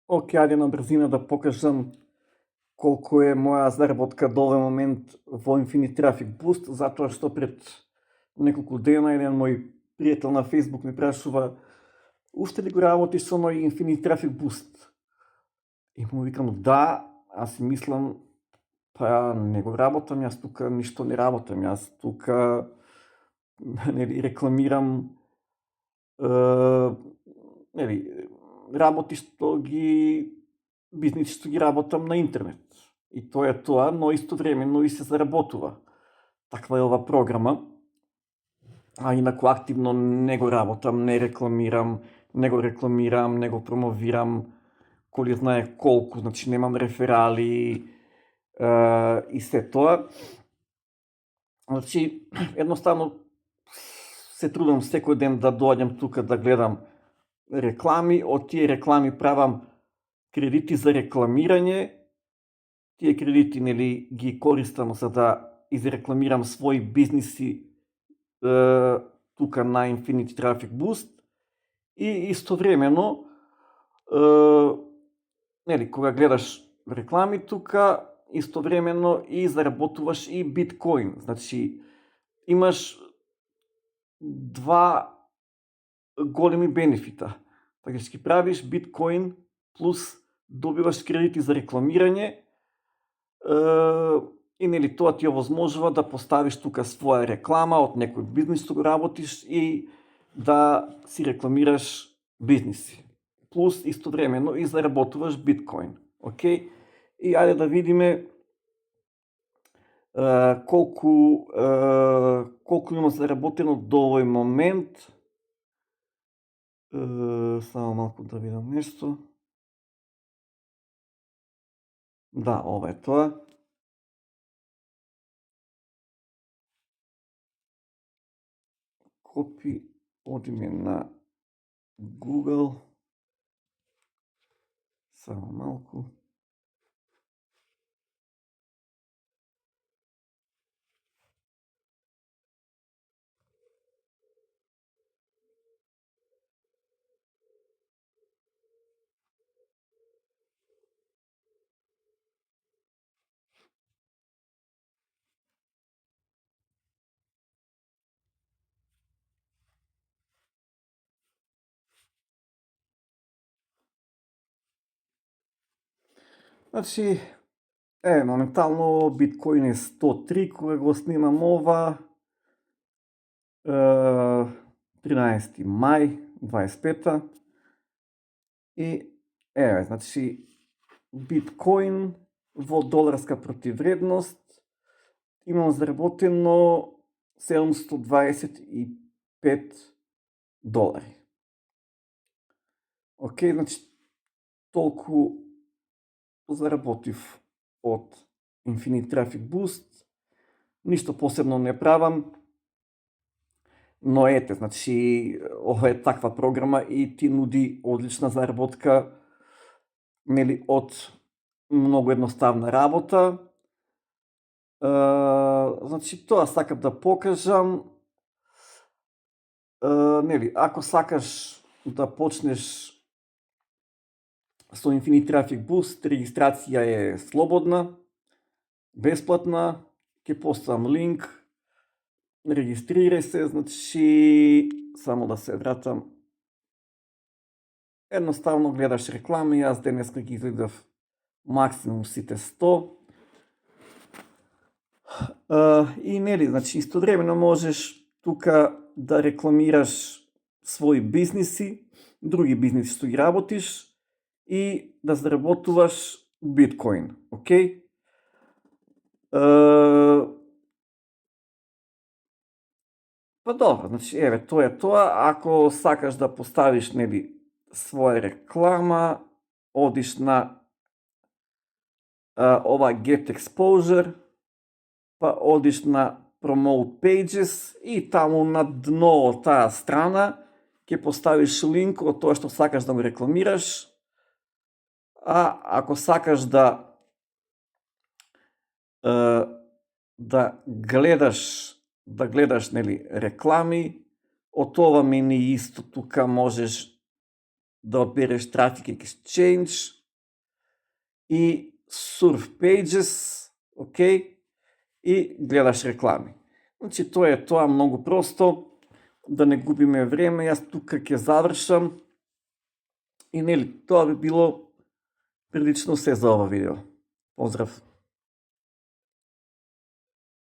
Оке, ајде на брзина да покажам колку е моја заработка до овој момент во Infinite Traffic Boost, затоа што пред неколку дена еден мој пријател на Facebook ми прашува уште ли го работиш со мој Infinite Traffic Boost? И му викам да, аз си мислам па не го работам, јас тука ништо не работам, јас тука рекламирам работи што ги бизниси што ги работам на интернет. И тоа е тоа, но истовремено и се заработува. Таква е ова програма. А инаку активно не го работам, не рекламирам, не го промовирам, коли знае колку, значи немам реферали и се тоа. Значи, едноставно се трудам секој ден да доаѓам тука да гледам реклами, од тие реклами правам кредити за рекламирање, тие кредити ги користам за да изрекламирам своји бизниси тука на Infinite Traffic Boost и истовремено кога гледаш реклами тука, истовремено и заработуваш и биткоин. Значи, имаш два големи бенефита. Така ќе правиш биткоин плюс добиваш кредити за рекламирање и тоа ти овозможува да поставиш тука своја реклама од некој бизнис што го работиш и да си рекламираш бизниси. Плюс истовремено и заработуваш биткоин. Океј? И ајде да видиме колку има заработено до овој момент. Само малку да видам нешто. Да, ова е тоа. Копи, одиме на Google. Само малку. Значи, моментално биткоин е 103 кога го снимам ова. 13 мај 25-та. И значи биткоин во доларска противредност имам заработено $725. Океј, значи толку заработив од Infinite Traffic Boost. Ништо посебно не правам. Но значи, ова е таква програма и ти нуди одлична заработка, од многу едноставна работа. Значи, тоа сакам да покажам. Ако сакаш да почнеш со Infinite Traffic Boost, регистрација е слободна, бесплатна, ќе поставам линк, регистрирај се, значи, само да се вратам. Едноставно гледаш реклами, јас денеска ги гледав максимум сите 100. И значи, истовремено можеш тука да рекламираш своји бизниси, други бизниси што ги работиш и да заработуваш биткоин. Океј? Па добро, значи, тоа е тоа. Ако сакаш да поставиш, своја реклама, одиш на ова Get Exposure, па одиш на Promote Pages и таму на дно од таа страна ќе поставиш линк од тоа што сакаш да го рекламираш. А ако сакаш да гледаш реклами, од ова мени исто тука можеш да одбереш Traffic Exchange и Surf Pages, окей, и гледаш реклами. Значи тоа е тоа, многу просто, да не губиме време, јас тука ќе завршам и нели, тоа би било прилично се за ова видео. Поздрав!